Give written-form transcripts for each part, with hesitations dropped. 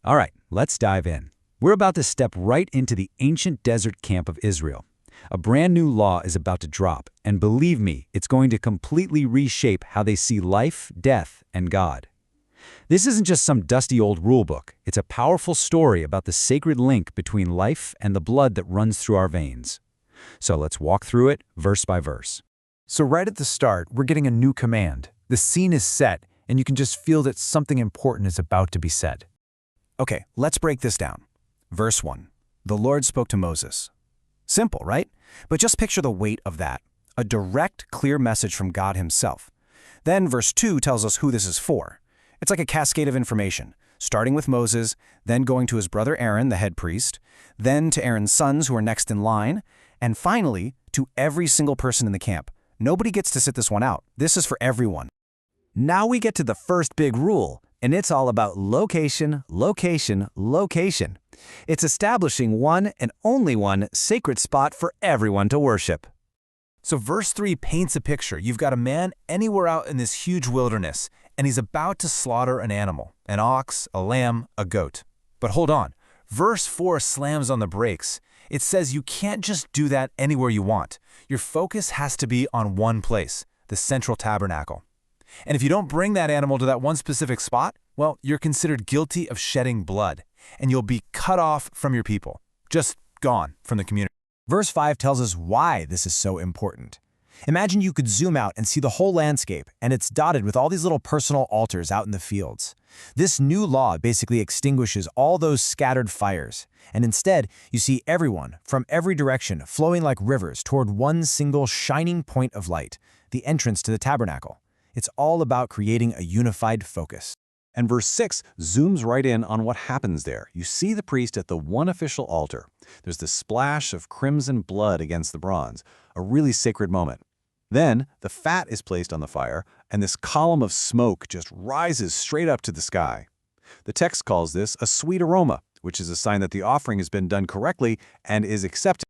All right, let's dive in. We're about to step right into the ancient desert camp of Israel. A brand new law is about to drop, and believe me, it's going to completely reshape how they see life, death, and God. This isn't just some dusty old rulebook. It's a powerful story about the sacred link between life and the blood that runs through our veins. So let's walk through it verse by verse. So right at the start, we're getting a new command. The scene is set, and you can just feel that something important is about to be said. Okay, let's break this down. Verse 1. The Lord spoke to Moses. Simple, right? But just picture the weight of that. A direct, clear message from God himself. Then verse 2 tells us who this is for. It's like a cascade of information, starting with Moses, then going to his brother Aaron, the head priest, then to Aaron's sons who are next in line, and finally to every single person in the camp. Nobody gets to sit this one out. This is for everyone. Now we get to the first big rule, and it's all about location, location, location. It's establishing one and only one sacred spot for everyone to worship. So verse 3 paints a picture. You've got a man anywhere out in this huge wilderness, and he's about to slaughter an animal, an ox, a lamb, a goat. But hold on. Verse 4 slams on the brakes. It says you can't just do that anywhere you want. Your focus has to be on one place, the central tabernacle. And if you don't bring that animal to that one specific spot, well, you're considered guilty of shedding blood, and you'll be cut off from your people, just gone from the community. Verse 5 tells us why this is so important. Imagine you could zoom out and see the whole landscape, and it's dotted with all these little personal altars out in the fields. This new law basically extinguishes all those scattered fires, and instead you see everyone from every direction flowing like rivers toward one single shining point of light, the entrance to the tabernacle. It's all about creating a unified focus. And verse 6 zooms right in on what happens there. You see the priest at the one official altar. There's this splash of crimson blood against the bronze, a really sacred moment. Then the fat is placed on the fire, and this column of smoke just rises straight up to the sky. The text calls this a sweet aroma, which is a sign that the offering has been done correctly and is accepted.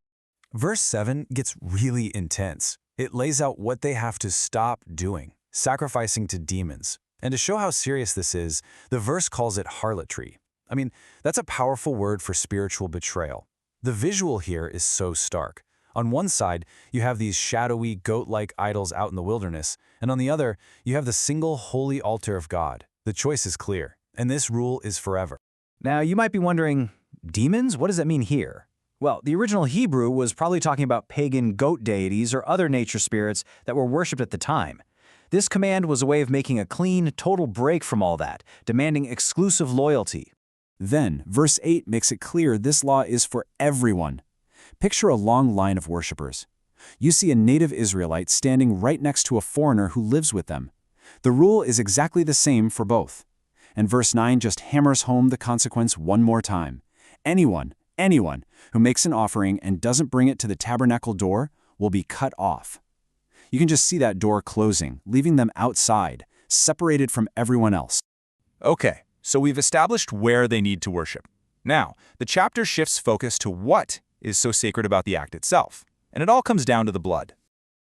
Verse 7 gets really intense. It lays out what they have to stop doing, sacrificing to demons. And to show how serious this is, the verse calls it harlotry. I mean, that's a powerful word for spiritual betrayal. The visual here is so stark. On one side, you have these shadowy, goat-like idols out in the wilderness, and on the other, you have the single holy altar of God. The choice is clear, and this rule is forever. Now, you might be wondering, demons? What does that mean here? Well, the original Hebrew was probably talking about pagan goat deities or other nature spirits that were worshipped at the time. This command was a way of making a clean, total break from all that, demanding exclusive loyalty. Then, verse 8 makes it clear this law is for everyone. Picture a long line of worshipers. You see a native Israelite standing right next to a foreigner who lives with them. The rule is exactly the same for both. And verse 9 just hammers home the consequence one more time. Anyone who makes an offering and doesn't bring it to the tabernacle door will be cut off. You can just see that door closing, leaving them outside, separated from everyone else. Okay, so we've established where they need to worship. Now, the chapter shifts focus to what is so sacred about the act itself. And it all comes down to the blood.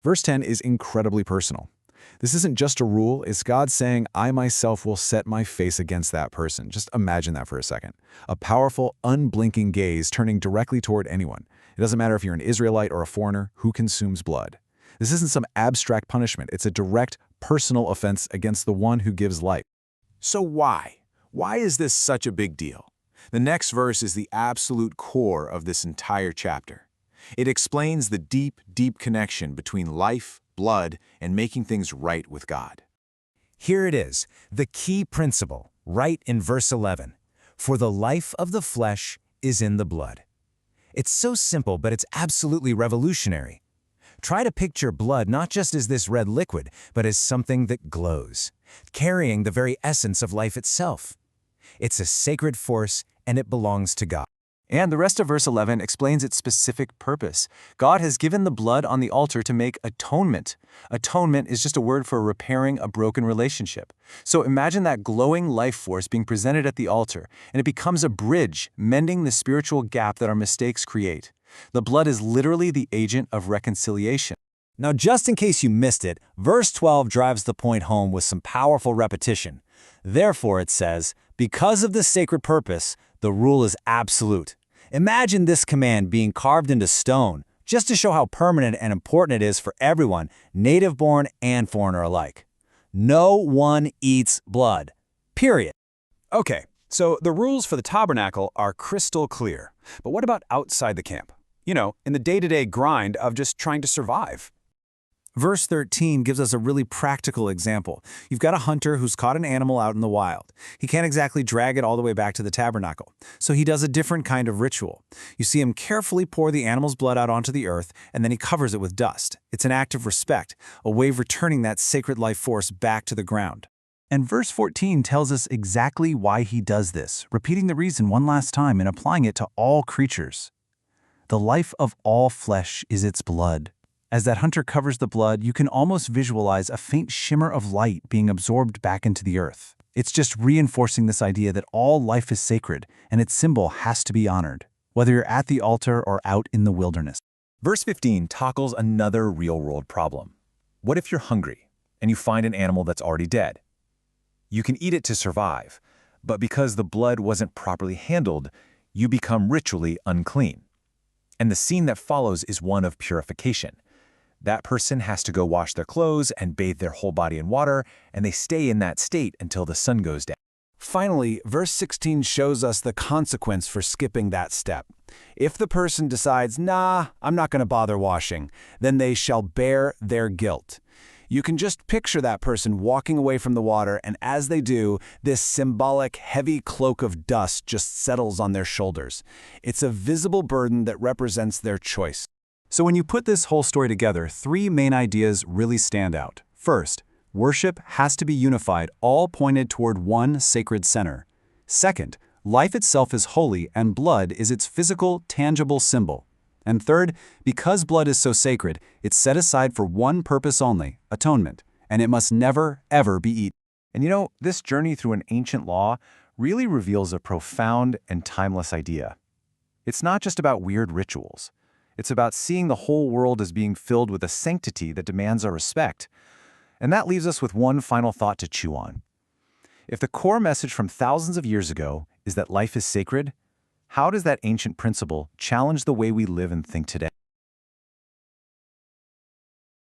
Verse 10 is incredibly personal. This isn't just a rule, it's God saying, I myself will set my face against that person. Just imagine that for a second. A powerful, unblinking gaze turning directly toward anyone. It doesn't matter if you're an Israelite or a foreigner who consumes blood. This isn't some abstract punishment. It's a direct, personal offense against the one who gives life. So why? Why is this such a big deal? The next verse is the absolute core of this entire chapter. It explains the deep, deep connection between life, blood, and making things right with God. Here it is, the key principle, right in verse 11. For the life of the flesh is in the blood. It's so simple, but it's absolutely revolutionary. Try to picture blood not just as this red liquid, but as something that glows, carrying the very essence of life itself. It's a sacred force, and it belongs to God. And the rest of verse 11 explains its specific purpose. God has given the blood on the altar to make atonement. Atonement is just a word for repairing a broken relationship. So imagine that glowing life force being presented at the altar, and it becomes a bridge, mending the spiritual gap that our mistakes create. The blood is literally the agent of reconciliation. Now, just in case you missed it, verse 12 drives the point home with some powerful repetition. Therefore, it says, Because of the sacred purpose, the rule is absolute. Imagine this command being carved into stone, just to show how permanent and important it is for everyone, native-born and foreigner alike. No one eats blood. Period. Okay, so the rules for the tabernacle are crystal clear. But what about outside the camp? You know, in the day-to-day grind of just trying to survive. Verse 13 gives us a really practical example. You've got a hunter who's caught an animal out in the wild. He can't exactly drag it all the way back to the tabernacle, so he does a different kind of ritual. You see him carefully pour the animal's blood out onto the earth, and then he covers it with dust. It's an act of respect, a way of returning that sacred life force back to the ground. And verse 14 tells us exactly why he does this, repeating the reason one last time and applying it to all creatures. The life of all flesh is its blood. As that hunter covers the blood, you can almost visualize a faint shimmer of light being absorbed back into the earth. It's just reinforcing this idea that all life is sacred and its symbol has to be honored, whether you're at the altar or out in the wilderness. Verse 15 tackles another real-world problem. What if you're hungry and you find an animal that's already dead? You can eat it to survive, but because the blood wasn't properly handled, you become ritually unclean. And the scene that follows is one of purification. That person has to go wash their clothes and bathe their whole body in water, and they stay in that state until the sun goes down. Finally, verse 16 shows us the consequence for skipping that step. If the person decides, nah, I'm not going to bother washing, then they shall bear their guilt. You can just picture that person walking away from the water, and as they do, this symbolic heavy cloak of dust just settles on their shoulders. It's a visible burden that represents their choice. So when you put this whole story together, three main ideas really stand out. First, worship has to be unified, all pointed toward one sacred center. Second, life itself is holy and blood is its physical, tangible symbol. And third, because blood is so sacred, it's set aside for one purpose only, atonement, and it must never, ever be eaten. And you know, this journey through an ancient law really reveals a profound and timeless idea. It's not just about weird rituals. It's about seeing the whole world as being filled with a sanctity that demands our respect. And that leaves us with one final thought to chew on. If the core message from thousands of years ago is that life is sacred, how does that ancient principle challenge the way we live and think today?